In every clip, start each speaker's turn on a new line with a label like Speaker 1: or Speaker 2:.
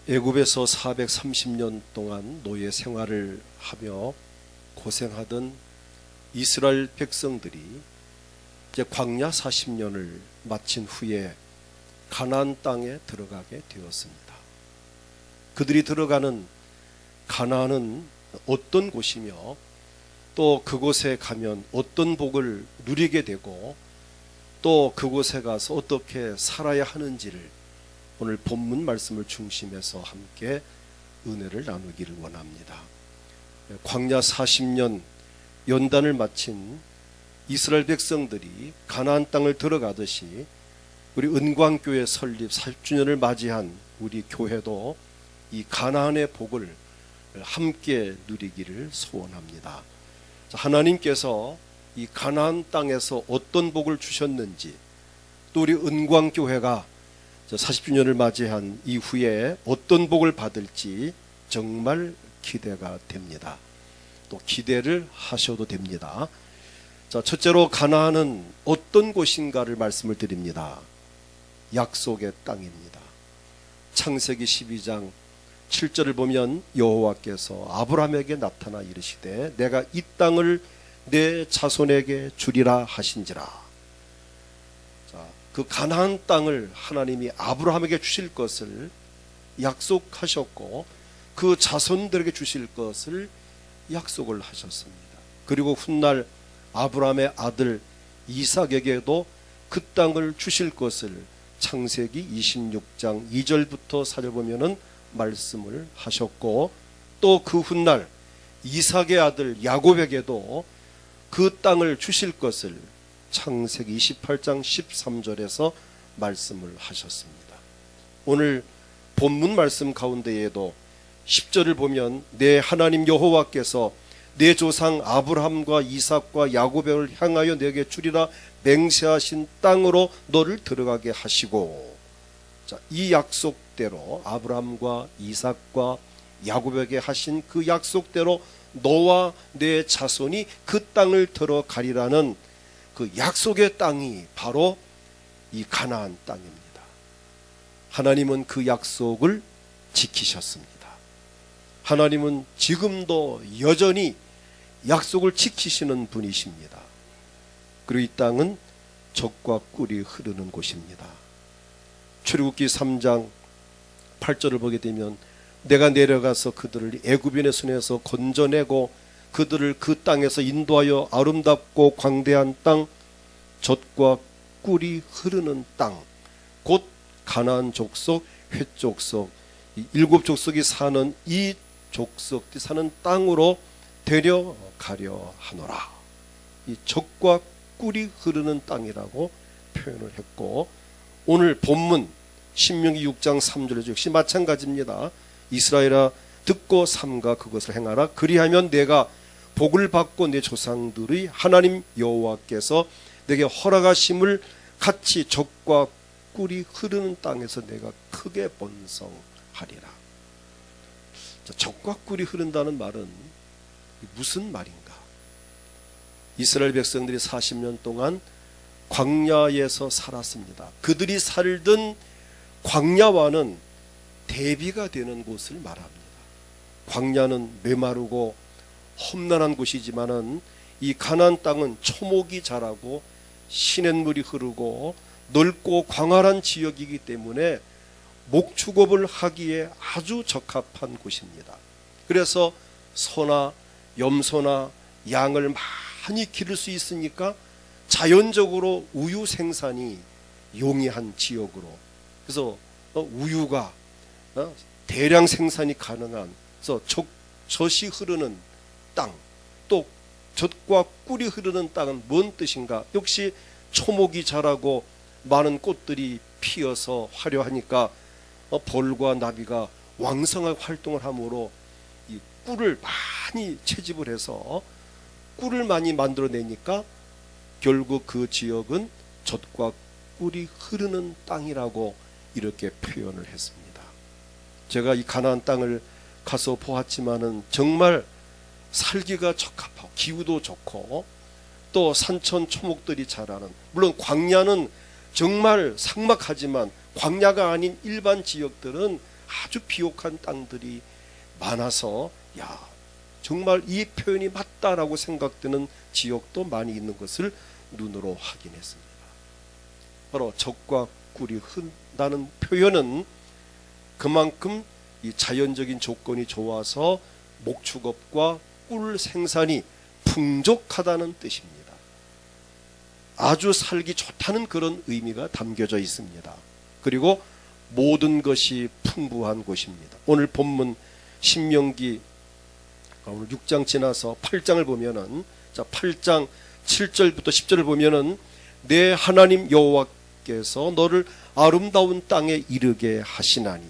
Speaker 1: 애굽에서 430년 동안 노예 생활을 하며 고생하던 이스라엘 백성들이 이제 광야 40년을 마친 후에 가나안 땅에 들어가게 되었습니다. 그들이 들어가는 가나안은 어떤 곳이며 또 그곳에 가면 어떤 복을 누리게 되고 또 그곳에 가서 어떻게 살아야 하는지를 오늘 본문 말씀을 중심해서 함께 은혜를 나누기를 원합니다. 광야 40년 연단을 마친 이스라엘 백성들이 가나안 땅을 들어가듯이 우리 은광교회 설립 40주년을 맞이한 우리 교회도 이 가나안의 복을 함께 누리기를 소원합니다. 하나님께서 이 가나안 땅에서 어떤 복을 주셨는지, 또 우리 은광교회가 40주년을 맞이한 이후에 어떤 복을 받을지 정말 기대가 됩니다. 또 기대를 하셔도 됩니다. 자, 첫째로 가나안은 어떤 곳인가를 말씀을 드립니다. 약속의 땅입니다. 창세기 12장 7절을 보면 여호와께서 아브라함에게 나타나 이르시되 내가 이 땅을 내 자손에게 주리라 하신지라. 그 가나안 땅을 하나님이 아브라함에게 주실 것을 약속하셨고 그 자손들에게 주실 것을 약속을 하셨습니다. 그리고 훗날 아브라함의 아들 이삭에게도 그 땅을 주실 것을 창세기 26장 2절부터 4절 보면은 말씀을 하셨고, 또 그 훗날 이삭의 아들 야곱에게도 그 땅을 주실 것을 창세기 28장 13절에서 말씀을 하셨습니다. 오늘 본문 말씀 가운데에도 10절을 보면 내 하나님 여호와께서 내 조상 아브라함과 이삭과 야곱을 향하여 내게 주리라 맹세하신 땅으로 너를 들어가게 하시고, 자, 이 약속대로 아브라함과 이삭과 야곱에게 하신 그 약속대로 너와 내 자손이 그 땅을 들어가리라는 그 약속의 땅이 바로 이 가나안 땅입니다. 하나님은 그 약속을 지키셨습니다. 하나님은 지금도 여전히 약속을 지키시는 분이십니다. 그리고 이 땅은 젖과 꿀이 흐르는 곳입니다. 출애굽기 3장 8절을 보게 되면 내가 내려가서 그들을 애굽인의 손에서 건져내고 그들을 그 땅에서 인도하여 아름답고 광대한 땅, 젖과 꿀이 흐르는 땅, 곧 가나안 족속, 헷 족속, 7족속이 사는 이 족속이 사는 땅으로 데려가려 하노라. 이 젖과 꿀이 흐르는 땅이라고 표현을 했고, 오늘 본문 신명기 6장 3절에도 역시 마찬가지입니다. 이스라엘아 듣고 삼가 그것을 행하라. 그리하면 내가 복을 받고 내 조상들의 하나님 여호와께서 내게 허락하심을 같이 젖과 꿀이 흐르는 땅에서 내가 크게 번성하리라. 자, 젖과 꿀이 흐른다는 말은 무슨 말인가? 이스라엘 백성들이 40년 동안 광야에서 살았습니다. 그들이 살던 광야와는 대비가 되는 곳을 말합니다. 광야는 메마르고 험난한 곳이지만은 이 가나안 땅은 초목이 자라고 시냇물이 흐르고 넓고 광활한 지역이기 때문에 목축업을 하기에 아주 적합한 곳입니다. 그래서 소나 염소나 양을 많이 기를 수 있으니까 자연적으로 우유 생산이 용이한 지역으로, 그래서 우유가 대량 생산이 가능한, 그래서 젖이 흐르는 땅, 또 젖과 꿀이 흐르는 땅은 뭔 뜻인가? 역시 초목이 자라고 많은 꽃들이 피어서 화려하니까 벌과 나비가 왕성하게 활동을 하므로 이 꿀을 많이 채집을 해서 꿀을 많이 만들어내니까 결국 그 지역은 젖과 꿀이 흐르는 땅이라고 이렇게 표현을 했습니다. 제가 이 가나안 땅을 가서 보았지만은 정말 살기가 적합하고 기후도 좋고 또 산천 초목들이 자라는, 물론 광야는 정말 삭막하지만 광야가 아닌 일반 지역들은 아주 비옥한 땅들이 많아서 야, 정말 이 표현이 맞다라고 생각되는 지역도 많이 있는 것을 눈으로 확인했습니다. 바로 적과 꿀이 흔다는 표현은 그만큼 이 자연적인 조건이 좋아서 목축업과 꿀 생산이 풍족하다는 뜻입니다. 아주 살기 좋다는 그런 의미가 담겨져 있습니다. 그리고 모든 것이 풍부한 곳입니다. 오늘 본문 신명기 오늘 6장 지나서 8장을 보면은, 자 8장 7절부터 10절을 보면은 내 하나님 여호와께서 너를 아름다운 땅에 이르게 하시나니,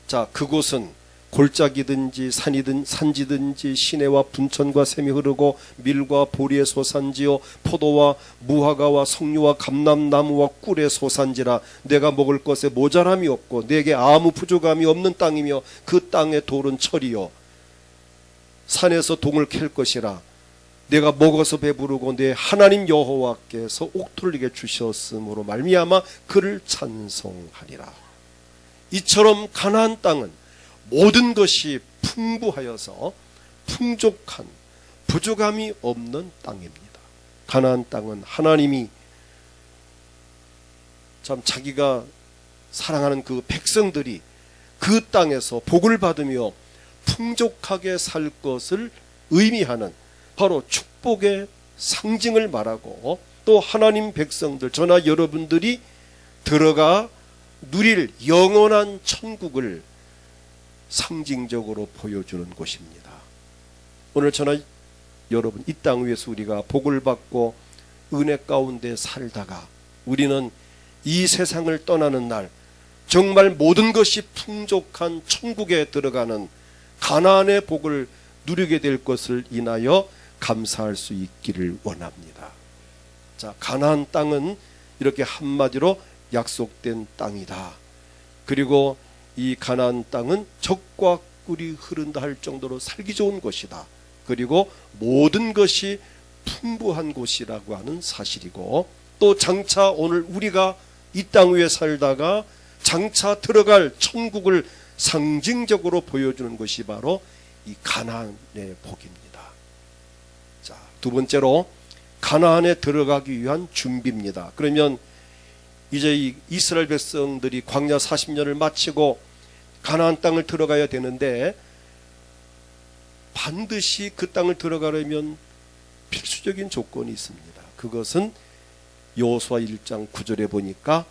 Speaker 1: 자 그곳은 골짜기든지 산지든지 시내와 분천과 샘이 흐르고 밀과 보리의 소산지요 포도와 무화과와 석류와 감람나무와 꿀의 소산지라. 내가 먹을 것에 모자람이 없고 내게 아무 부족함이 없는 땅이며 그 땅의 돌은 철이요 산에서 동을 캘 것이라. 내가 먹어서 배부르고 내 하나님 여호와께서 옥토리게 주셨으므로 말미암아 그를 찬송하리라. 이처럼 가나안 땅은 모든 것이 풍부하여서 풍족한 부족함이 없는 땅입니다. 가나안 땅은 하나님이 참 자기가 사랑하는 그 백성들이 그 땅에서 복을 받으며 풍족하게 살 것을 의미하는 바로 축복의 상징을 말하고, 또 하나님 백성들 저나 여러분들이 들어가 누릴 영원한 천국을 상징적으로 보여주는 곳입니다. 오늘 저나 여러분 이 땅 위에서 우리가 복을 받고 은혜 가운데 살다가 우리는 이 세상을 떠나는 날 정말 모든 것이 풍족한 천국에 들어가는 가나안의 복을 누리게 될 것을 인하여 감사할 수 있기를 원합니다. 자, 가나안 땅은 이렇게 한마디로 약속된 땅이다. 그리고 이 가나안 땅은 적과 꿀이 흐른다 할 정도로 살기 좋은 곳이다. 그리고 모든 것이 풍부한 곳이라고 하는 사실이고, 또 장차 오늘 우리가 이 땅 위에 살다가 장차 들어갈 천국을 상징적으로 보여주는 것이 바로 이 가나안의 복입니다. 자, 두 번째로 가나안에 들어가기 위한 준비입니다. 그러면 이제 이 이스라엘 백성들이 광야 40년을 마치고 가나안 땅을 들어가야 되는데, 반드시 그 땅을 들어가려면 필수적인 조건이 있습니다. 그것은 여호수아 1장 9절에 보니까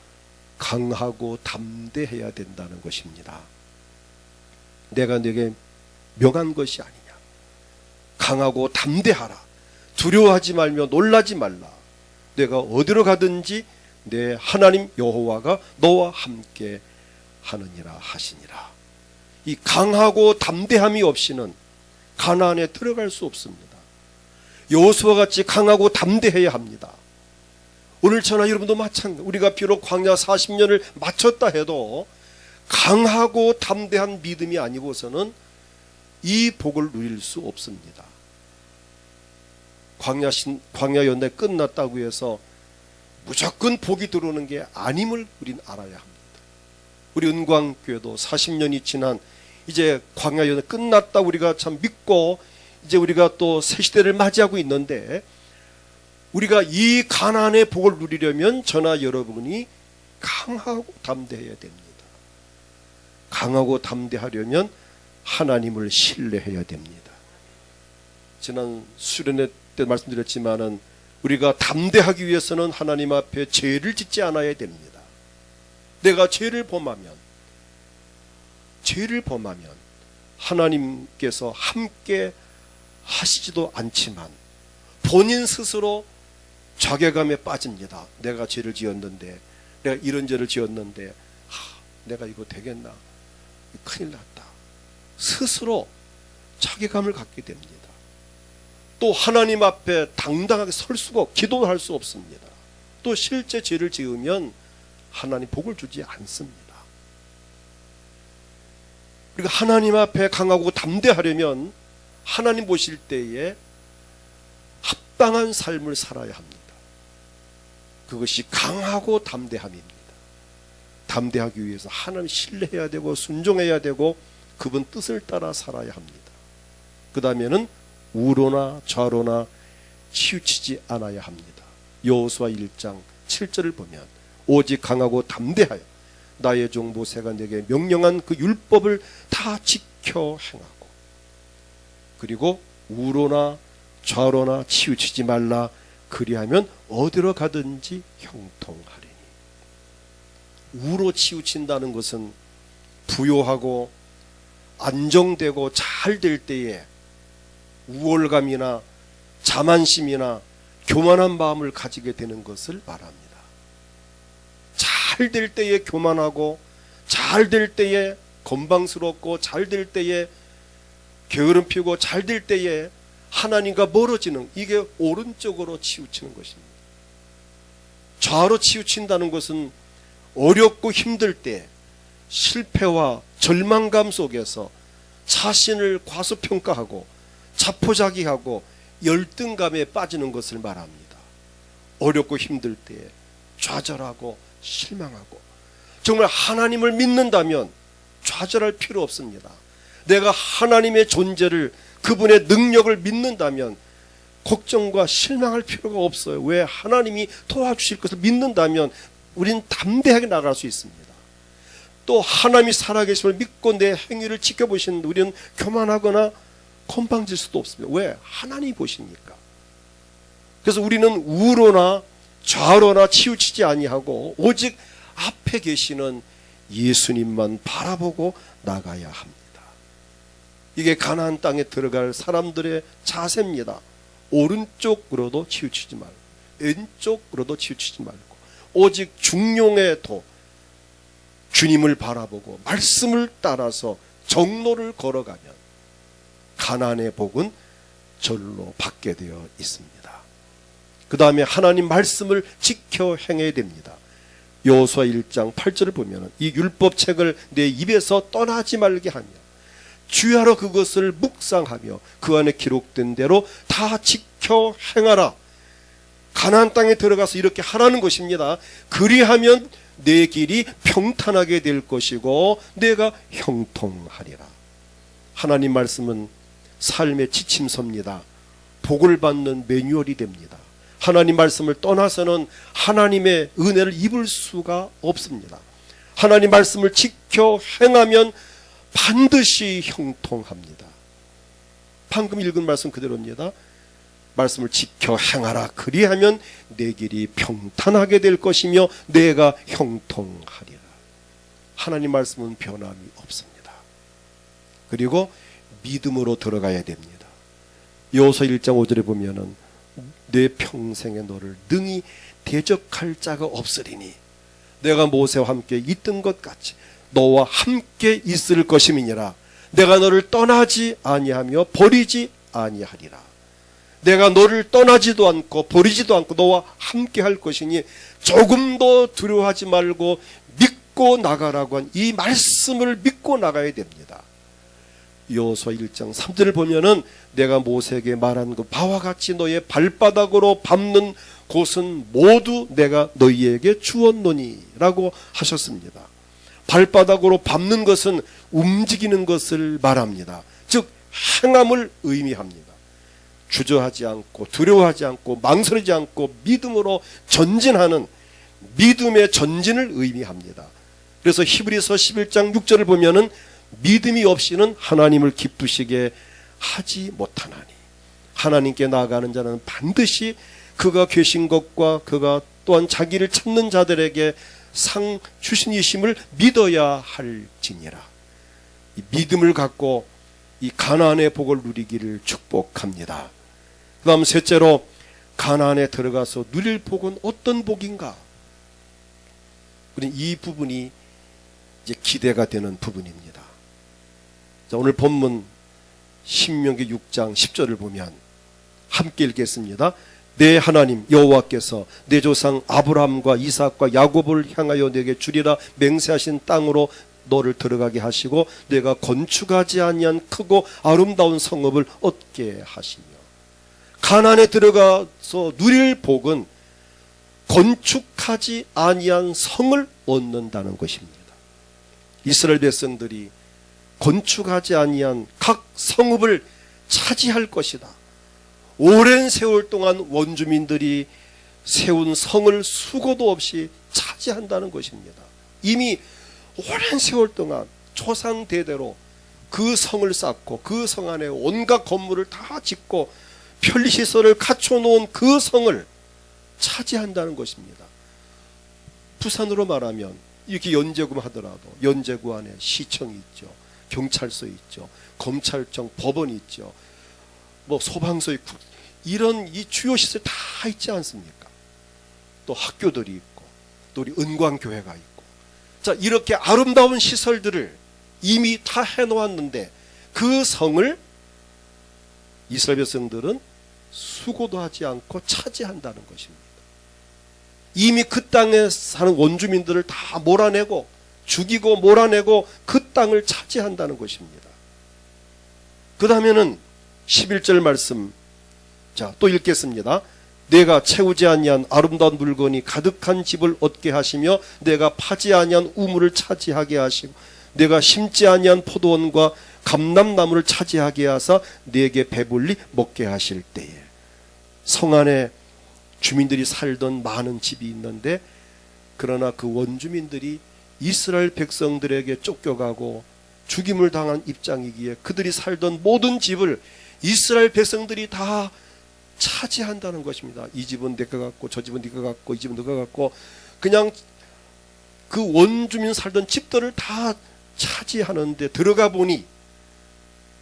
Speaker 1: 강하고 담대해야 된다는 것입니다. 내가 네게 명한 것이 아니냐. 강하고 담대하라. 두려워하지 말며 놀라지 말라. 내가 어디로 가든지 내 하나님 여호와가 너와 함께 하느니라 하시니라. 이 강하고 담대함이 없이는 가나안에 들어갈 수 없습니다. 여호수아 같이 강하고 담대해야 합니다. 오늘 저나 여러분도 마찬가지. 우리가 비록 광야 40년을 마쳤다 해도 강하고 담대한 믿음이 아니고서는 이 복을 누릴 수 없습니다. 광야 연대 끝났다고 해서 무조건 복이 들어오는 게 아님을 우린 알아야 합니다. 우리 은광교회도 40년이 지난 이제 광야 연대 끝났다 우리가 참 믿고 이제 우리가 또 새 시대를 맞이하고 있는데, 우리가 이 가나안의 복을 누리려면 저나 여러분이 강하고 담대해야 됩니다. 강하고 담대하려면 하나님을 신뢰해야 됩니다. 지난 수련회 때 말씀드렸지만은 우리가 담대하기 위해서는 하나님 앞에 죄를 짓지 않아야 됩니다. 내가 죄를 범하면 하나님께서 함께 하시지도 않지만 본인 스스로 자괴감에 빠집니다. 내가 죄를 지었는데, 내가 이런 죄를 지었는데 내가 이거 되겠나, 큰일 났다. 스스로 자괴감을 갖게 됩니다. 또 하나님 앞에 당당하게 설 수가 없고 기도할 수 없습니다. 또 실제 죄를 지으면 하나님 복을 주지 않습니다. 그러니까 하나님 앞에 강하고 담대하려면 하나님 보실 때에 합당한 삶을 살아야 합니다. 그것이 강하고 담대함입니다. 담대하기 위해서 하나님 신뢰해야 되고 순종해야 되고 그분 뜻을 따라 살아야 합니다. 그 다음에는 우로나 좌로나 치우치지 않아야 합니다. 여호수아 1장 7절을 보면 오직 강하고 담대하여 나의 종 모세가 내게 명령한 그 율법을 다 지켜 행하고, 그리고 우로나 좌로나 치우치지 말라. 그리하면 어디로 가든지 형통하리니. 우로 치우친다는 것은 부요하고 안정되고 잘 될 때에 우월감이나 자만심이나 교만한 마음을 가지게 되는 것을 말합니다. 잘 될 때에 교만하고 잘 될 때에 건방스럽고 잘 될 때에 게으름 피우고 잘 될 때에 하나님과 멀어지는, 이게 오른쪽으로 치우치는 것입니다. 좌로 치우친다는 것은 어렵고 힘들 때 실패와 절망감 속에서 자신을 과소평가하고 자포자기하고 열등감에 빠지는 것을 말합니다. 어렵고 힘들 때에 좌절하고 실망하고, 정말 하나님을 믿는다면 좌절할 필요 없습니다. 내가 하나님의 존재를, 그분의 능력을 믿는다면 걱정과 실망할 필요가 없어요. 왜? 하나님이 도와주실 것을 믿는다면 우리는 담대하게 나갈 수 있습니다. 또 하나님이 살아계심을 믿고 내 행위를 지켜보시는데 우리는 교만하거나 건방질 수도 없습니다. 왜? 하나님이 보시니까. 그래서 우리는 우로나 좌로나 치우치지 아니하고 오직 앞에 계시는 예수님만 바라보고 나가야 합니다. 이게 가나안 땅에 들어갈 사람들의 자세입니다. 오른쪽으로도 치우치지 말고 왼쪽으로도 치우치지 말고 오직 중용의 도, 주님을 바라보고 말씀을 따라서 정로를 걸어가면 가나안의 복은 절로 받게 되어 있습니다. 그 다음에 하나님 말씀을 지켜 행해야 됩니다. 여호수아 1장 8절을 보면 이 율법책을 내 입에서 떠나지 말게 하며 주야로 그것을 묵상하며 그 안에 기록된 대로 다 지켜 행하라. 가나안 땅에 들어가서 이렇게 하라는 것입니다. 그리하면 내 길이 평탄하게 될 것이고 내가 형통하리라. 하나님 말씀은 삶의 지침서입니다. 복을 받는 매뉴얼이 됩니다. 하나님 말씀을 떠나서는 하나님의 은혜를 입을 수가 없습니다. 하나님 말씀을 지켜 행하면 반드시 형통합니다. 방금 읽은 말씀 그대로입니다. 말씀을 지켜 행하라. 그리하면 내 길이 평탄하게 될 것이며 내가 형통하리라. 하나님 말씀은 변함이 없습니다. 그리고 믿음으로 들어가야 됩니다. 여호수아 1장 5절에 보면은 내 평생에 너를 능히 대적할 자가 없으리니 내가 모세와 함께 있던 것 같이 너와 함께 있을 것임이니라. 내가 너를 떠나지 아니하며 버리지 아니하리라. 내가 너를 떠나지도 않고 버리지도 않고 너와 함께 할 것이니 조금도 두려워하지 말고 믿고 나가라고 한 이 말씀을 믿고 나가야 됩니다. 여호수아 1장 3절을 보면은 내가 모세에게 말한 그 바와 같이 너의 발바닥으로 밟는 곳은 모두 내가 너희에게 주었노니 라고 하셨습니다. 발바닥으로 밟는 것은 움직이는 것을 말합니다. 즉 행함을 의미합니다. 주저하지 않고 두려워하지 않고 망설이지 않고 믿음으로 전진하는 믿음의 전진을 의미합니다. 그래서 히브리서 11장 6절을 보면은 믿음이 없이는 하나님을 기쁘시게 하지 못하나니 하나님께 나아가는 자는 반드시 그가 계신 것과 그가 또한 자기를 찾는 자들에게 상 주신이심을 믿어야 할지니라. 이 믿음을 갖고 이 가나안의 복을 누리기를 축복합니다. 그 다음 셋째로 가나안에 들어가서 누릴 복은 어떤 복인가? 이 부분이 이제 기대가 되는 부분입니다. 자, 오늘 본문 신명기 6장 10절을 보면 함께 읽겠습니다. 내 하나님 여호와께서 내 조상 아브라함과 이삭과 야곱을 향하여 내게 주리라 맹세하신 땅으로 너를 들어가게 하시고 내가 건축하지 아니한 크고 아름다운 성읍을 얻게 하시며 가나안에 들어가서 누릴 복은 건축하지 아니한 성을 얻는다는 것입니다. 이스라엘 백성들이 건축하지 아니한 각 성읍을 차지할 것이다. 오랜 세월 동안 원주민들이 세운 성을 수고도 없이 차지한다는 것입니다. 이미 오랜 세월 동안 조상 대대로 그 성을 쌓고 그 성 안에 온갖 건물을 다 짓고 편리시설을 갖춰놓은 그 성을 차지한다는 것입니다. 부산으로 말하면 이렇게 연제구 하더라도 연제구 안에 시청이 있죠. 경찰서 있죠. 검찰청, 법원이 있죠. 뭐 소방서 있고 이런 이 주요 시설 다 있지 않습니까? 또 학교들이 있고 또 우리 은광교회가 있고 자 이렇게 아름다운 시설들을 이미 다 해놓았는데 그 성을 이스라엘 백성들은 수고도 하지 않고 차지한다는 것입니다. 이미 그 땅에 사는 원주민들을 다 몰아내고 죽이고 몰아내고 그 땅을 차지한다는 것입니다. 그 다음에는 11절 말씀 자 또 읽겠습니다. 내가 채우지 아니한 아름다운 물건이 가득한 집을 얻게 하시며 내가 파지 아니한 우물을 차지하게 하시고 내가 심지 아니한 포도원과 감람나무를 차지하게 하사 내게 배불리 먹게 하실 때에 성 안에 주민들이 살던 많은 집이 있는데 그러나 그 원주민들이 이스라엘 백성들에게 쫓겨가고 죽임을 당한 입장이기에 그들이 살던 모든 집을 이스라엘 백성들이 다 차지한다는 것입니다. 이 집은 내가 갖고 저 집은 네가 갖고 이 집은 너가 갖고 그냥 그 원주민 살던 집들을 다 차지하는데 들어가 보니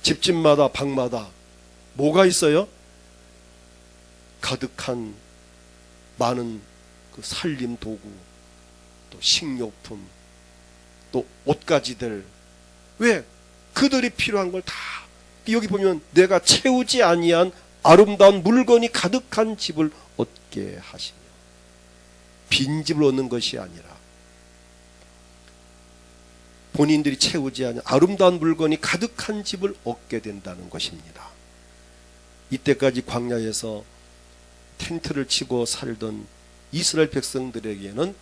Speaker 1: 집집마다 방마다 뭐가 있어요? 가득한 많은 그 살림 도구 또 식료품 또 옷가지들 왜? 그들이 필요한 걸 다 여기 보면 내가 채우지 아니한 아름다운 물건이 가득한 집을 얻게 하시며 빈집을 얻는 것이 아니라 본인들이 채우지 않은 아름다운 물건이 가득한 집을 얻게 된다는 것입니다. 이때까지 광야에서 텐트를 치고 살던 이스라엘 백성들에게는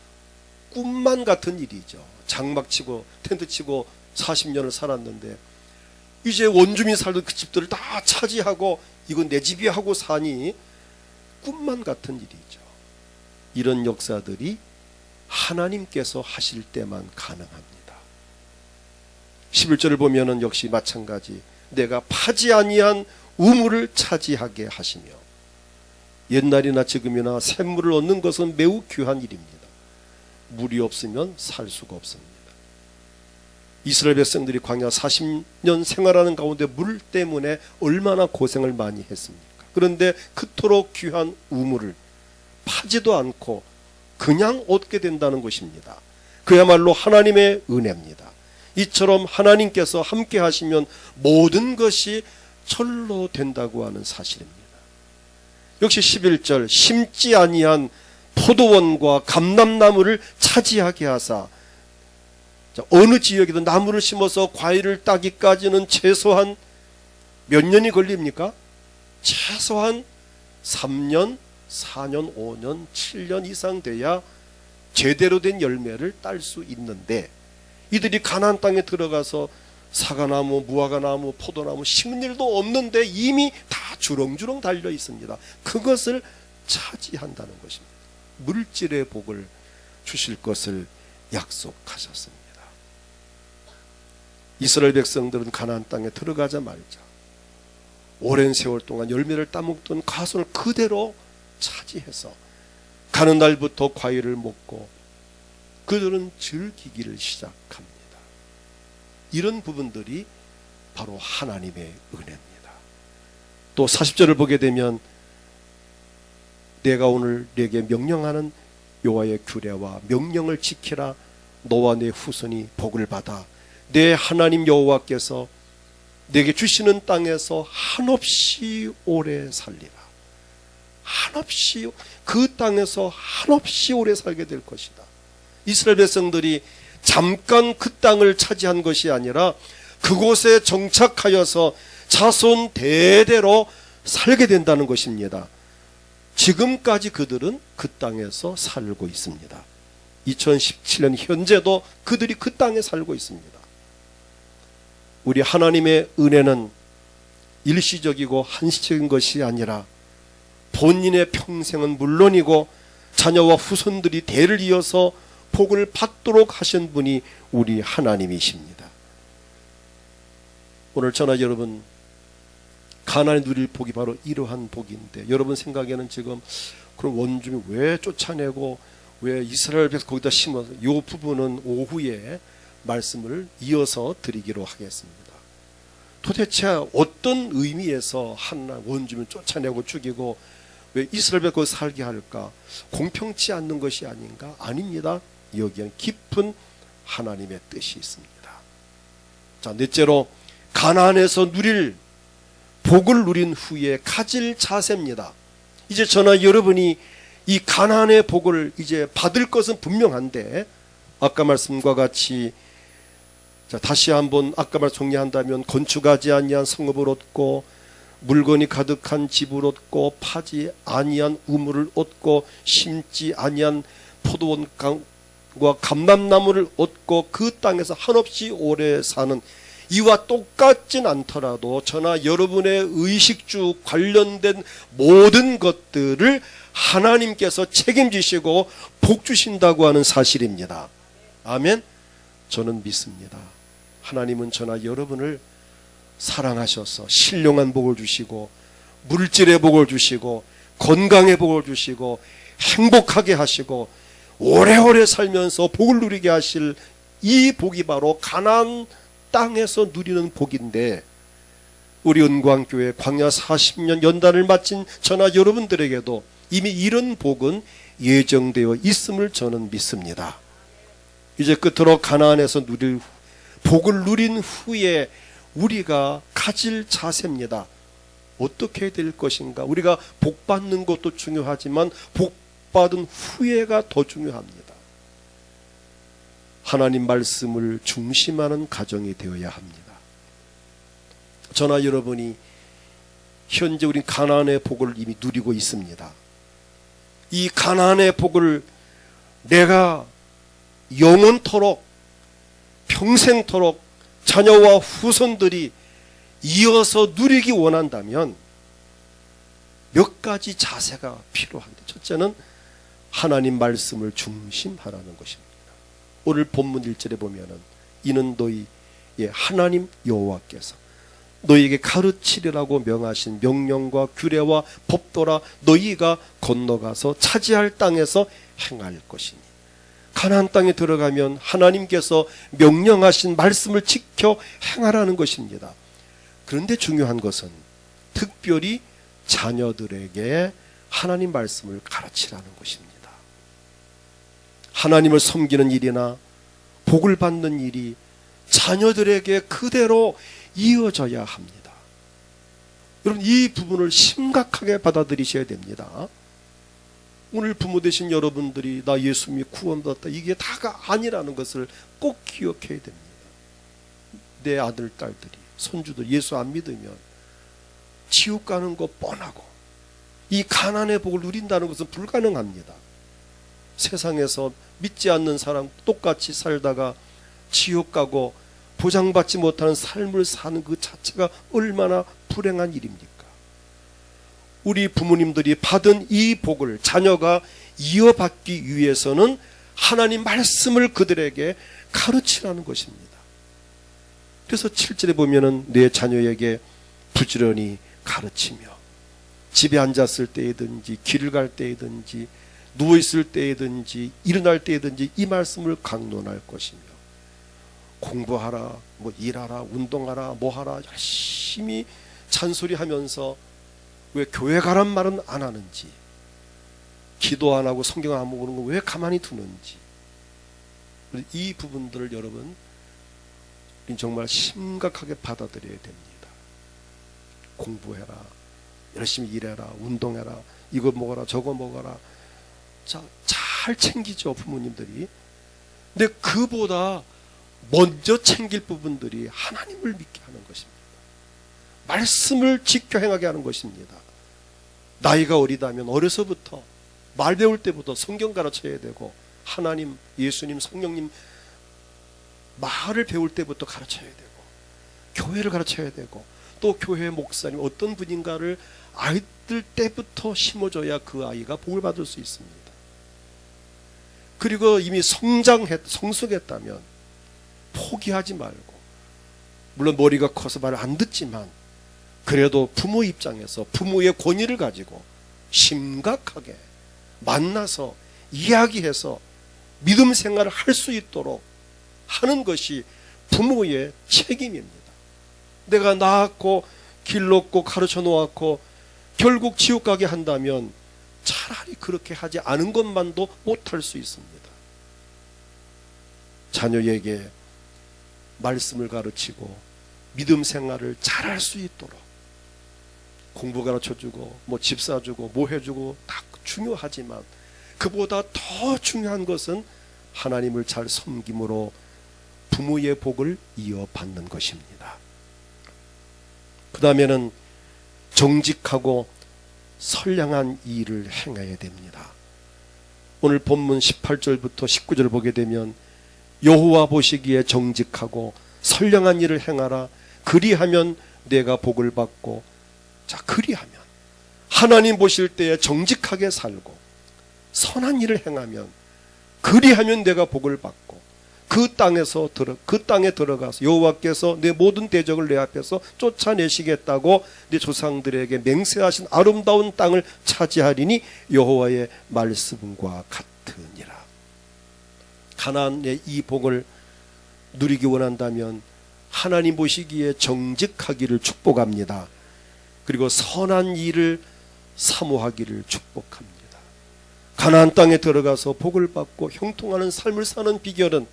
Speaker 1: 꿈만 같은 일이죠. 장막 치고 텐트 치고 40년을 살았는데 이제 원주민 살던 그 집들을 다 차지하고 이건 내 집이야 하고 사니 꿈만 같은 일이죠. 이런 역사들이 하나님께서 하실 때만 가능합니다. 11절을 보면은 역시 마찬가지 내가 파지 아니한 우물을 차지하게 하시며 옛날이나 지금이나 샘물을 얻는 것은 매우 귀한 일입니다. 물이 없으면 살 수가 없습니다. 이스라엘 백성들이 광야 40년 생활하는 가운데 물 때문에 얼마나 고생을 많이 했습니까? 그런데 그토록 귀한 우물을 파지도 않고 그냥 얻게 된다는 것입니다. 그야말로 하나님의 은혜입니다. 이처럼 하나님께서 함께 하시면 모든 것이 절로 된다고 하는 사실입니다. 역시 11절 심지 아니한 포도원과 감람나무를 차지하게 하사 어느 지역에도 나무를 심어서 과일을 따기까지는 최소한 몇 년이 걸립니까? 최소한 3년, 4년, 5년, 7년 이상 돼야 제대로 된 열매를 딸 수 있는데 이들이 가나안 땅에 들어가서 사과나무, 무화과나무, 포도나무 심은 일도 없는데 이미 다 주렁주렁 달려 있습니다. 그것을 차지한다는 것입니다. 물질의 복을 주실 것을 약속하셨습니다. 이스라엘 백성들은 가나안 땅에 들어가자마자 오랜 세월 동안 열매를 따먹던 가손을 그대로 차지해서 가는 날부터 과일을 먹고 그들은 즐기기를 시작합니다. 이런 부분들이 바로 하나님의 은혜입니다. 또 40절을 보게 되면 내가 오늘 네게 명령하는 여호와의 규례와 명령을 지키라. 너와 네 후손이 복을 받아 내 하나님 여호와께서 내게 주시는 땅에서 한없이 오래 살리라. 한없이 그 땅에서 한없이 오래 살게 될 것이다. 이스라엘 백성들이 잠깐 그 땅을 차지한 것이 아니라 그곳에 정착하여서 자손 대대로 살게 된다는 것입니다. 지금까지 그들은 그 땅에서 살고 있습니다. 2017년 현재도 그들이 그 땅에 살고 있습니다. 우리 하나님의 은혜는 일시적이고 한시적인 것이 아니라 본인의 평생은 물론이고 자녀와 후손들이 대를 이어서 복을 받도록 하신 분이 우리 하나님이십니다. 오늘 저나 여러분 가나안에 누릴 복이 바로 이러한 복인데, 여러분 생각에는 지금 그럼 원주민 왜 쫓아내고 왜 이스라엘 백성 거기다 심어서, 이 부분은 오후에 말씀을 이어서 드리기로 하겠습니다. 도대체 어떤 의미에서 한 원주민 쫓아내고 죽이고 왜 이스라엘 백성 거기 살게 할까? 공평치 않는 것이 아닌가? 아닙니다. 여기에는 깊은 하나님의 뜻이 있습니다. 자, 넷째로 가나안에서 누릴 복을 누린 후에 가질 자세입니다. 이제 저나 여러분이 이 가나안의 복을 이제 받을 것은 분명한데, 아까 말씀과 같이, 자, 다시 한번 아까 말 정리한다면, 건축하지 아니한 성읍을 얻고 물건이 가득한 집을 얻고 파지 아니한 우물을 얻고 심지 아니한 포도원과 감람나무를 얻고 그 땅에서 한없이 오래 사는, 이와 똑같진 않더라도 저나 여러분의 의식주 관련된 모든 것들을 하나님께서 책임지시고 복 주신다고 하는 사실입니다. 아멘. 저는 믿습니다. 하나님은 저나 여러분을 사랑하셔서 신령한 복을 주시고 물질의 복을 주시고 건강의 복을 주시고 행복하게 하시고 오래오래 살면서 복을 누리게 하실 이 복이 바로 가나안 땅에서 누리는 복인데, 우리 은광교회 광야 40년 연단을 마친 저나 여러분들에게도 이미 이런 복은 예정되어 있음을 저는 믿습니다. 이제 끝으로 가나안에서 누릴 복을 누린 후에 우리가 가질 자세입니다. 어떻게 될 것인가? 우리가 복 받는 것도 중요하지만 복 받은 후에가 더 중요합니다. 하나님 말씀을 중심하는 가정이 되어야 합니다. 저나 여러분이 현재 우리 가나안의 복을 이미 누리고 있습니다. 이 가나안의 복을 내가 영원토록 평생토록 자녀와 후손들이 이어서 누리기 원한다면 몇 가지 자세가 필요한데, 첫째는 하나님 말씀을 중심하라는 것입니다. 오늘 본문 1절에 보면은 이는 너희의 하나님 여호와께서 너희에게 가르치리라고 명하신 명령과 규례와 법도라 너희가 건너가서 차지할 땅에서 행할 것이니. 가나안 땅에 들어가면 하나님께서 명령하신 말씀을 지켜 행하라는 것입니다. 그런데 중요한 것은 특별히 자녀들에게 하나님 말씀을 가르치라는 것입니다. 하나님을 섬기는 일이나 복을 받는 일이 자녀들에게 그대로 이어져야 합니다. 여러분, 이 부분을 심각하게 받아들이셔야 됩니다. 오늘 부모 되신 여러분들이 나 예수 믿고 구원받았다, 이게 다가 아니라는 것을 꼭 기억해야 됩니다. 내 아들, 딸들이, 손주들 예수 안 믿으면 지옥 가는 거 뻔하고 이 가난의 복을 누린다는 것은 불가능합니다. 세상에서 믿지 않는 사람 똑같이 살다가 지옥 가고 보장받지 못하는 삶을 사는 그 자체가 얼마나 불행한 일입니까? 우리 부모님들이 받은 이 복을 자녀가 이어받기 위해서는 하나님 말씀을 그들에게 가르치라는 것입니다. 그래서 7절에 보면은 내 자녀에게 부지런히 가르치며 집에 앉았을 때이든지 길을 갈 때이든지 누워있을 때이든지 일어날 때이든지 이 말씀을 강론할 것이며, 공부하라, 뭐 일하라, 운동하라, 뭐하라 열심히 잔소리하면서 왜 교회 가란 말은 안 하는지, 기도 안 하고 성경 안 보는 거 왜 가만히 두는지, 이 부분들을 여러분 정말 심각하게 받아들여야 됩니다. 공부해라, 열심히 일해라, 운동해라, 이거 먹어라, 저거 먹어라. 자, 잘 챙기죠, 부모님들이. 근데 그보다 먼저 챙길 부분들이 하나님을 믿게 하는 것입니다. 말씀을 지켜 행하게 하는 것입니다. 나이가 어리다면 어려서부터 말 배울 때부터 성경 가르쳐야 되고, 하나님, 예수님, 성령님 말을 배울 때부터 가르쳐야 되고, 교회를 가르쳐야 되고, 또 교회 목사님 어떤 분인가를 아이들 때부터 심어줘야 그 아이가 복을 받을 수 있습니다. 그리고 이미 성숙했다면 포기하지 말고, 물론 머리가 커서 말을 안 듣지만 그래도 부모 입장에서 부모의 권위를 가지고 심각하게 만나서 이야기해서 믿음 생활을 할 수 있도록 하는 것이 부모의 책임입니다. 내가 낳았고 길렀고 가르쳐 놓았고 결국 지옥 가게 한다면 차라리 그렇게 하지 않은 것만도 못할 수 있습니다. 자녀에게 말씀을 가르치고 믿음 생활을 잘할 수 있도록 공부 가르쳐주고 뭐 집 사주고 뭐 해주고 다 중요하지만 그보다 더 중요한 것은 하나님을 잘 섬김으로 부모의 복을 이어받는 것입니다. 그 다음에는 정직하고 선량한 일을 행해야 됩니다. 오늘 본문 18절부터 19절 보게 되면 여호와 보시기에 정직하고 선량한 일을 행하라. 그리하면 내가 복을 받고, 자, 그리하면 하나님 보실 때에 정직하게 살고 선한 일을 행하면, 그리하면 내가 복을 받고 그 땅에 들어가서 여호와께서 내 모든 대적을 내 앞에서 쫓아내시겠다고 내 조상들에게 맹세하신 아름다운 땅을 차지하리니 여호와의 말씀과 같으니라. 가나안의 이 복을 누리기 원한다면 하나님 보시기에 정직하기를 축복합니다. 그리고 선한 일을 사모하기를 축복합니다. 가나안 땅에 들어가서 복을 받고 형통하는 삶을 사는 비결은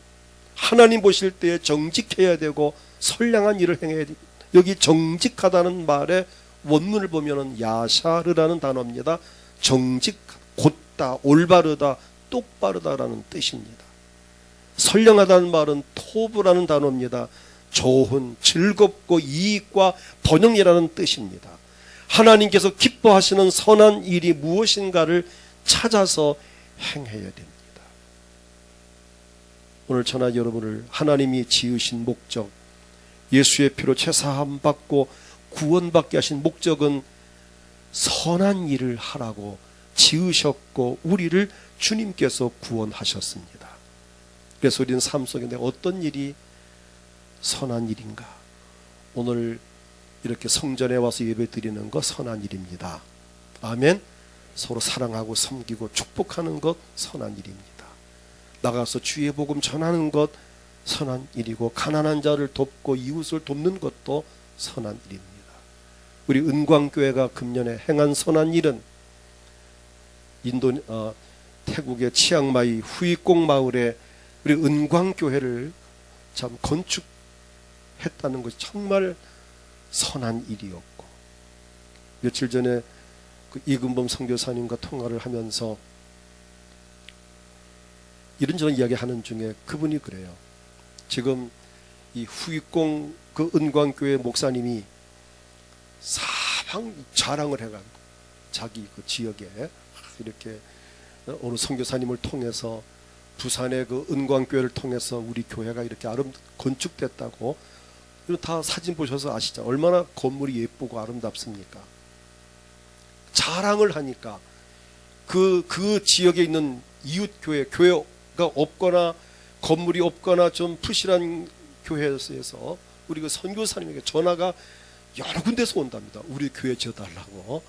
Speaker 1: 하나님 보실 때에 정직해야 되고 선량한 일을 행해야 됩니다. 여기 정직하다는 말의 원문을 보면 야샤르라는 단어입니다. 정직, 곧다, 올바르다, 똑바르다라는 뜻입니다. 선량하다는 말은 토브라는 단어입니다. 좋은, 즐겁고 이익과 번영이라는 뜻입니다. 하나님께서 기뻐하시는 선한 일이 무엇인가를 찾아서 행해야 됩니다. 오늘 저나 여러분을 하나님이 지으신 목적, 예수의 피로 죄사함 받고 구원받게 하신 목적은 선한 일을 하라고 지으셨고 우리를 주님께서 구원하셨습니다. 그래서 우리는 삶 속에 내가 어떤 일이 선한 일인가? 오늘 이렇게 성전에 와서 예배 드리는 것 선한 일입니다. 아멘. 서로 사랑하고 섬기고 축복하는 것 선한 일입니다. 나가서 주의 복음 전하는 것 선한 일이고, 가난한 자를 돕고 이웃을 돕는 것도 선한 일입니다. 우리 은광교회가 금년에 행한 선한 일은 태국의 치앙마이 후이공 마을에 우리 은광교회를 참 건축했다는 것이 정말 선한 일이었고, 며칠 전에 그 이근범 선교사님과 통화를 하면서 이런저런 이야기 하는 중에 그분이 그래요. 지금 이 후이공 그 은광교회 목사님이 사방 자랑을 해가지고 자기 그 지역에 이렇게 어느 선교사님을 통해서 부산의 그 은광교회를 통해서 우리 교회가 이렇게 건축됐다고, 이거 다 사진 보셔서 아시죠? 얼마나 건물이 예쁘고 아름답습니까? 자랑을 하니까 그 지역에 있는 이웃교회, 교회가 없거나 건물이 없거나 좀 푸실한 교회에서 우리 그 선교사님에게 전화가 여러 군데서 온답니다. 우리 교회 지어달라고,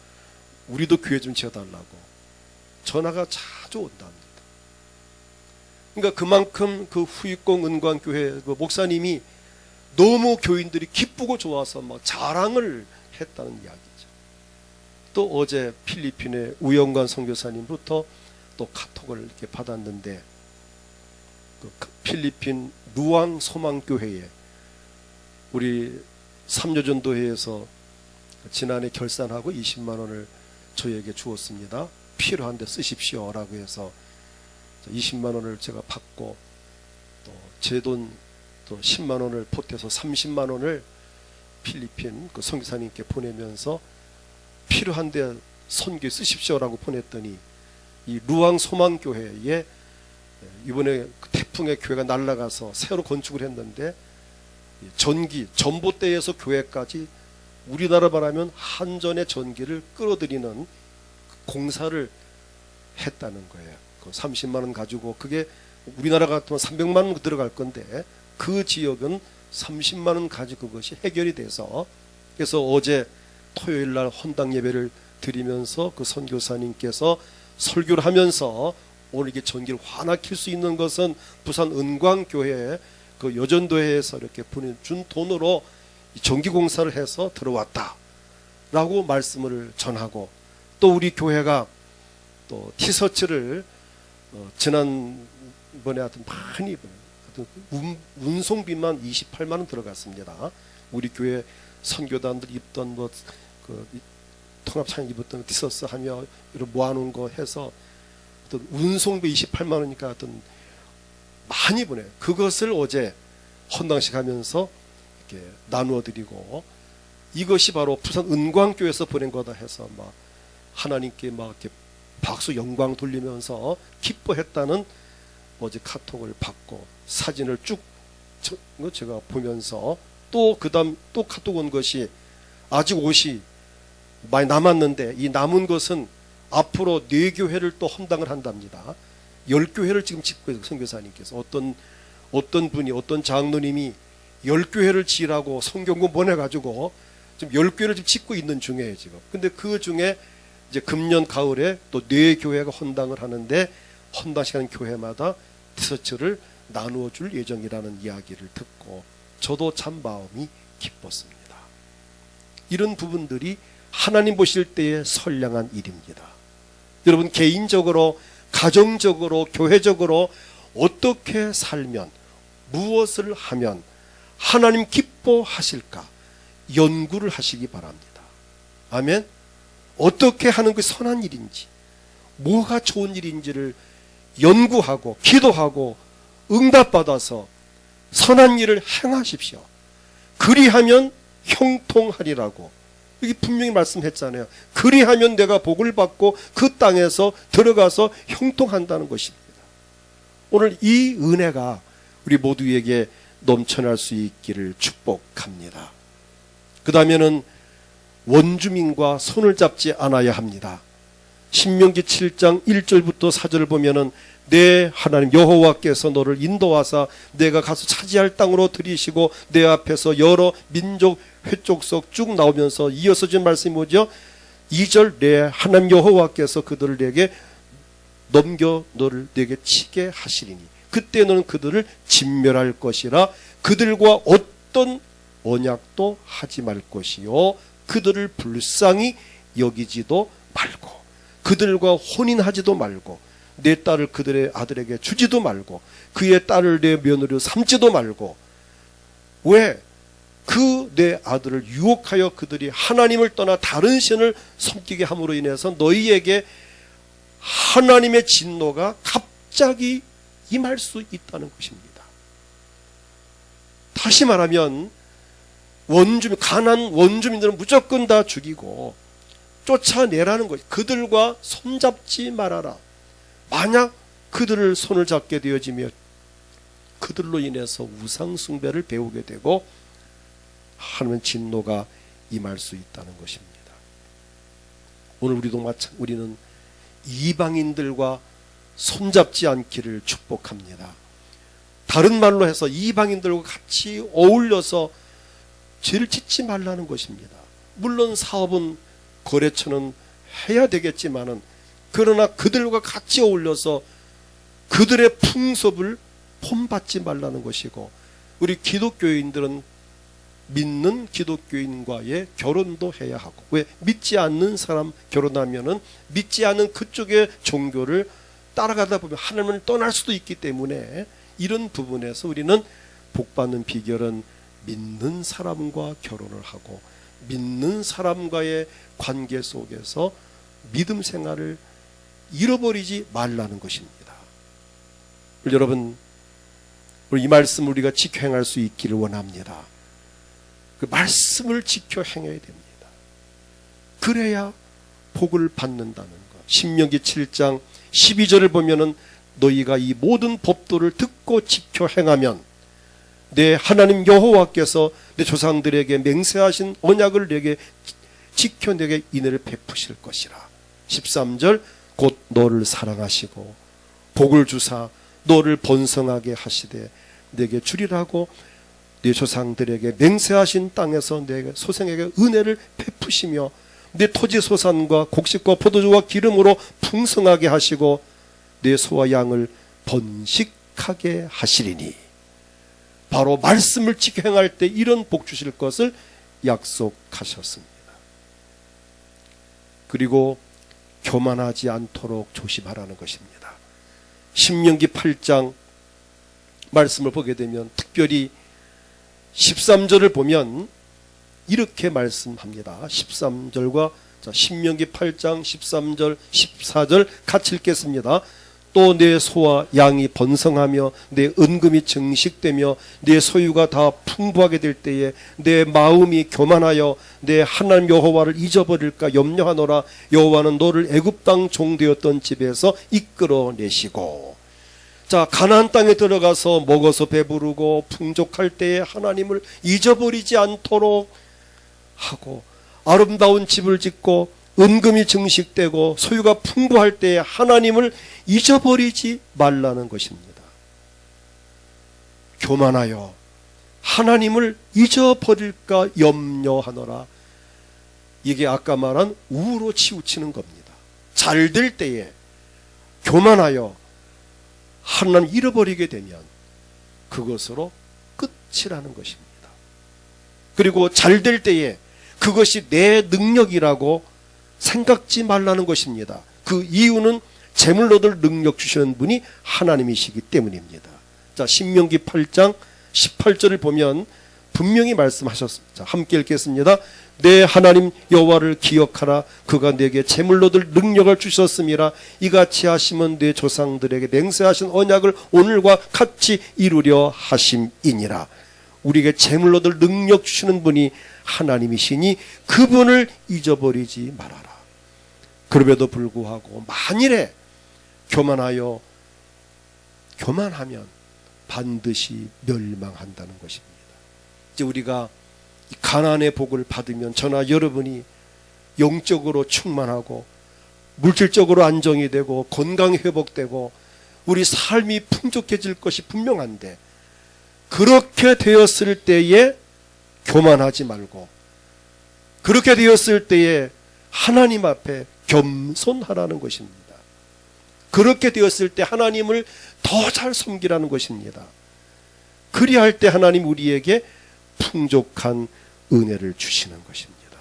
Speaker 1: 우리도 교회 좀 지어달라고 전화가 자주 온답니다. 그러니까 그만큼 그 후이공 은광교회 그 목사님이 너무 교인들이 기쁘고 좋아서 막 자랑을 했다는 이야기죠. 또 어제 필리핀의 우영관 선교사님부터 또 카톡을 이렇게 받았는데, 그 필리핀 루앙 소망교회에 우리 삼여전도회에서 지난해 결산하고 20만 원을 저에게 주었습니다. 필요한데 쓰십시오라고 해서 20만 원을 제가 받고, 또 제 돈 또 10만 원을 보태서 30만 원을 필리핀 그 선교사님께 보내면서 필요한데 선교에 쓰십시오라고 보냈더니 이 루앙 소망교회에 이번에 태풍에 교회가 날아가서 새로 건축을 했는데 전기, 전봇대에서 교회까지 우리나라 말하면 한전의 전기를 끌어들이는 공사를 했다는 거예요. 그 30만 원 가지고 그게 우리나라 같으면 300만 원 들어갈 건데 그 지역은 30만 원 가지고 그것이 해결이 돼서 그래서 어제 토요일 날 헌당 예배를 드리면서 그 선교사님께서 설교를 하면서 오늘 이게 전기를 환하킬 수 있는 것은 부산 은광교회 그 여전도회에서 이렇게 보내준 돈으로 전기 공사를 해서 들어왔다라고 말씀을 전하고 또 우리 교회가 또 티셔츠를 지난번에 하여튼 많이 운송비만 28만 원 들어갔습니다. 우리 교회 선교단들 입던 그 통합창 입었던 티셔츠 하며 이런 모아놓은 거 해서 어떤 운송비 28만 원이니까 어떤 많이 보내. 그것을 어제 헌당식 하면서 이렇게 나누어 드리고 이것이 바로 부산 은광교에서 보낸 거다 해서 막 하나님께 막 이렇게 박수 영광 돌리면서 기뻐했다는 어제 카톡을 받고 사진을 쭉 제가 보면서 또 그다음 또 카톡 온 것이 아직 옷이 많이 남았는데 이 남은 것은 앞으로 4교회를 또 헌당을 한답니다. 10교회를 지금 짓고 있어요. 선교사님께서 어떤 분이 어떤 장로님이 10교회를 지으라고 성경공 보내가지고 지금 10교회를 지금 짓고 있는 중이에요 지금. 근데 그 중에 이제 금년 가을에 또 4교회가 헌당을 하는데 헌당시간 교회마다 티셔츠를 나누어 줄 예정이라는 이야기를 듣고 저도 참 마음이 기뻤습니다. 이런 부분들이 하나님 보실 때의 선량한 일입니다. 여러분 개인적으로 가정적으로 교회적으로 어떻게 살면 무엇을 하면 하나님 기뻐하실까 연구를 하시기 바랍니다. 아멘. 어떻게 하는 것이 선한 일인지 뭐가 좋은 일인지를 연구하고 기도하고 응답받아서 선한 일을 행하십시오. 그리하면 형통하리라고 여기 분명히 말씀했잖아요. 그리하면 내가 복을 받고 그 땅에서 들어가서 형통한다는 것입니다. 오늘 이 은혜가 우리 모두에게 넘쳐날 수 있기를 축복합니다. 그 다음에는 원주민과 손을 잡지 않아야 합니다. 신명기 7장 1절부터 4절을 보면은 내 하나님 여호와께서 너를 인도하사 내가 가서 차지할 땅으로 들이시고 내 앞에서 여러 민족 회족속 쭉 나오면서 이어서 준 말씀이 뭐죠? 2절 내 하나님 여호와께서 그들을 내게 넘겨 너를 내게 치게 하시리니 그때 너는 그들을 진멸할 것이라 그들과 어떤 언약도 하지 말 것이요 그들을 불쌍히 여기지도 말고 그들과 혼인하지도 말고 내 딸을 그들의 아들에게 주지도 말고 그의 딸을 내 며느리로 삼지도 말고 왜? 그 내 아들을 유혹하여 그들이 하나님을 떠나 다른 신을 섬기게 함으로 인해서 너희에게 하나님의 진노가 갑자기 임할 수 있다는 것입니다. 다시 말하면 원주민, 가난 원주민들은 무조건 다 죽이고 쫓아내라는 거죠. 그들과 손잡지 말아라. 만약 그들을 손을 잡게 되어지며 그들로 인해서 우상숭배를 배우게 되고 하나님의 진노가 임할 수 있다는 것입니다. 오늘 우리는 이방인들과 손잡지 않기를 축복합니다. 다른 말로 해서 이방인들과 같이 어울려서 죄를 짓지 말라는 것입니다. 물론 사업은 거래처는 해야 되겠지만은 그러나 그들과 같이 어울려서 그들의 풍습을 본받지 말라는 것이고 우리 기독교인들은 믿는 기독교인과의 결혼도 해야 하고 왜 믿지 않는 사람 결혼하면은 믿지 않는 그쪽의 종교를 따라가다 보면 하나님을 떠날 수도 있기 때문에 이런 부분에서 우리는 복받는 비결은 믿는 사람과 결혼을 하고 믿는 사람과의 관계 속에서 믿음 생활을 잃어버리지 말라는 것입니다. 여러분 이 말씀을 우리가 지켜 행할 수 있기를 원합니다. 그 말씀을 지켜 행해야 됩니다. 그래야 복을 받는다는 것. 신명기 7장 12절을 보면은 너희가 이 모든 법도를 듣고 지켜 행하면 내 하나님 여호와께서 내 조상들에게 맹세하신 언약을 내게 지켜 내게 인애를 베푸실 것이라. 13절 곧 너를 사랑하시고 복을 주사 너를 번성하게 하시되 내게 주리라고 내 조상들에게 맹세하신 땅에서 내 소생에게 은혜를 베푸시며 내 토지 소산과 곡식과 포도주와 기름으로 풍성하게 하시고 내 소와 양을 번식하게 하시리니. 바로 말씀을 지켜 행할 때 이런 복 주실 것을 약속하셨습니다. 그리고 교만하지 않도록 조심하라는 것입니다. 신명기 8장 말씀을 보게 되면 특별히 13절을 보면 이렇게 말씀합니다. 13절과 신명기 8장 13절 14절 같이 읽겠습니다. 또 내 소와 양이 번성하며 내 은금이 증식되며 내 소유가 다 풍부하게 될 때에 내 마음이 교만하여 내 하나님 여호와를 잊어버릴까 염려하노라. 여호와는 너를 애굽 땅 종되었던 집에서 이끌어내시고. 자, 가나안 땅에 들어가서 먹어서 배부르고 풍족할 때에 하나님을 잊어버리지 않도록 하고, 아름다운 집을 짓고 은금이 증식되고 소유가 풍부할 때에 하나님을 잊어버리지 말라는 것입니다. 교만하여 하나님을 잊어버릴까 염려하노라. 이게 아까 말한 우로 치우치는 겁니다. 잘 될 때에 교만하여 하나님 잃어버리게 되면 그것으로 끝이라는 것입니다. 그리고 잘 될 때에 그것이 내 능력이라고 생각지 말라는 것입니다. 그 이유는 재물 얻을 능력 주시는 분이 하나님이시기 때문입니다. 자, 신명기 8장 18절을 보면 분명히 말씀하셨습니다. 자, 함께 읽겠습니다. 내 하나님 여호와를 기억하라. 그가 내게 재물 얻을 능력을 주셨음이라. 이같이 하시면 내 조상들에게 맹세하신 언약을 오늘과 같이 이루려 하심이니라. 우리에게 재물 얻을 능력 주시는 분이 하나님이시니 그분을 잊어버리지 말아라. 그럼에도 불구하고 만일에 교만하면 반드시 멸망한다는 것입니다. 이제 우리가 가나안의 복을 받으면 저나 여러분이 영적으로 충만하고 물질적으로 안정이 되고 건강이 회복되고 우리 삶이 풍족해질 것이 분명한데, 그렇게 되었을 때에 교만하지 말고, 그렇게 되었을 때에 하나님 앞에 겸손하라는 것입니다. 그렇게 되었을 때 하나님을 더 잘 섬기라는 것입니다. 그리할 때 하나님 우리에게 풍족한 은혜를 주시는 것입니다.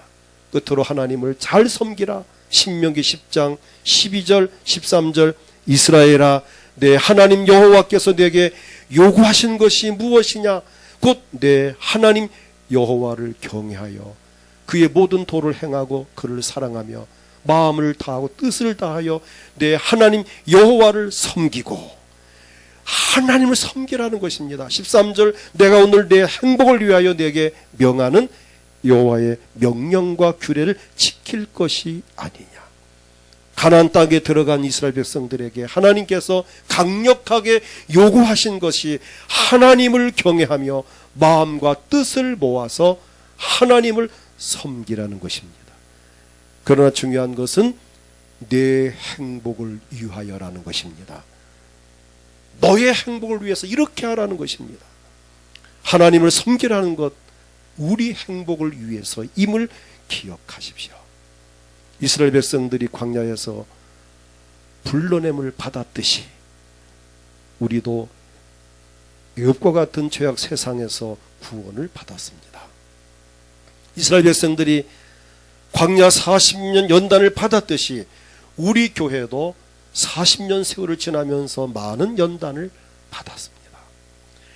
Speaker 1: 끝으로 하나님을 잘 섬기라. 신명기 10장 12절 13절 이스라엘아, 내 하나님 여호와께서 내게 요구하신 것이 무엇이냐? 곧 내 하나님 여호와를 경외하여 그의 모든 도를 행하고 그를 사랑하며 마음을 다하고 뜻을 다하여 내 하나님 여호와를 섬기고. 하나님을 섬기라는 것입니다. 13절 내가 오늘 내 행복을 위하여 내게 명하는 여호와의 명령과 규례를 지킬 것이 아니냐. 가나안 땅에 들어간 이스라엘 백성들에게 하나님께서 강력하게 요구하신 것이 하나님을 경외하며 마음과 뜻을 모아서 하나님을 섬기라는 것입니다. 그러나 중요한 것은 내 행복을 위하여라는 것입니다. 너의 행복을 위해서 이렇게 하라는 것입니다. 하나님을 섬기라는 것, 우리 행복을 위해서임을 기억하십시오. 이스라엘 백성들이 광야에서 불러냄을 받았듯이 우리도 애굽과 같은 죄악 세상에서 구원을 받았습니다. 이스라엘 백성들이 광야 40년 연단을 받았듯이 우리 교회도 40년 세월을 지나면서 많은 연단을 받았습니다.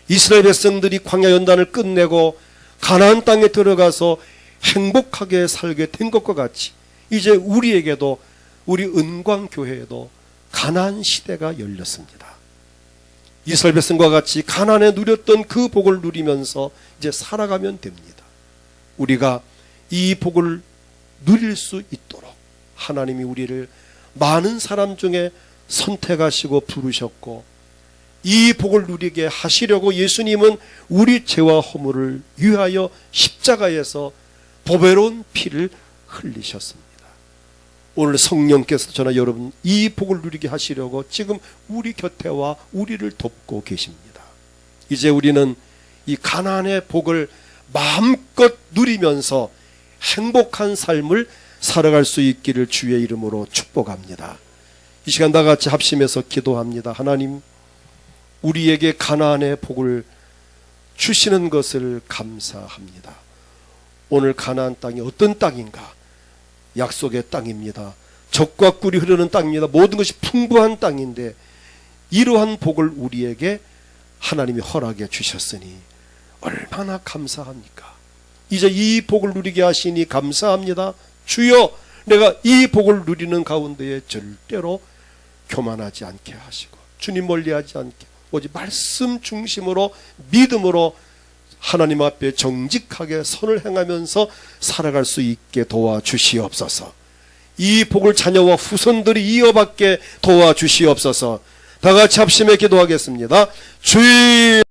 Speaker 1: 이스라엘 백성들이 광야 연단을 끝내고 가나안 땅에 들어가서 행복하게 살게 된 것과 같이 이제 우리에게도, 우리 은광교회에도 가나안 시대가 열렸습니다. 이스라엘 백성과 같이 가나안에 누렸던 그 복을 누리면서 이제 살아가면 됩니다. 우리가 이 복을 누릴 수 있도록 하나님이 우리를 많은 사람 중에 선택하시고 부르셨고 이 복을 누리게 하시려고 예수님은 우리 죄와 허물을 위하여 십자가에서 보배로운 피를 흘리셨습니다. 오늘 성령께서 저나 여러분 이 복을 누리게 하시려고 지금 우리 곁에 와 우리를 돕고 계십니다. 이제 우리는 이 가나안의 복을 마음껏 누리면서 행복한 삶을 살아갈 수 있기를 주의 이름으로 축복합니다. 이 시간 다 같이 합심해서 기도합니다. 하나님, 우리에게 가나안의 복을 주시는 것을 감사합니다. 오늘 가나안 땅이 어떤 땅인가? 약속의 땅입니다. 젖과 꿀이 흐르는 땅입니다. 모든 것이 풍부한 땅인데 이러한 복을 우리에게 하나님이 허락해 주셨으니 얼마나 감사합니까? 이제 이 복을 누리게 하시니 감사합니다. 주여, 내가 이 복을 누리는 가운데에 절대로 교만하지 않게 하시고 주님 멀리하지 않게 오직 말씀 중심으로 믿음으로 하나님 앞에 정직하게 선을 행하면서 살아갈 수 있게 도와주시옵소서. 이 복을 자녀와 후손들이 이어받게 도와주시옵소서. 다 같이 합심해 기도하겠습니다. 주의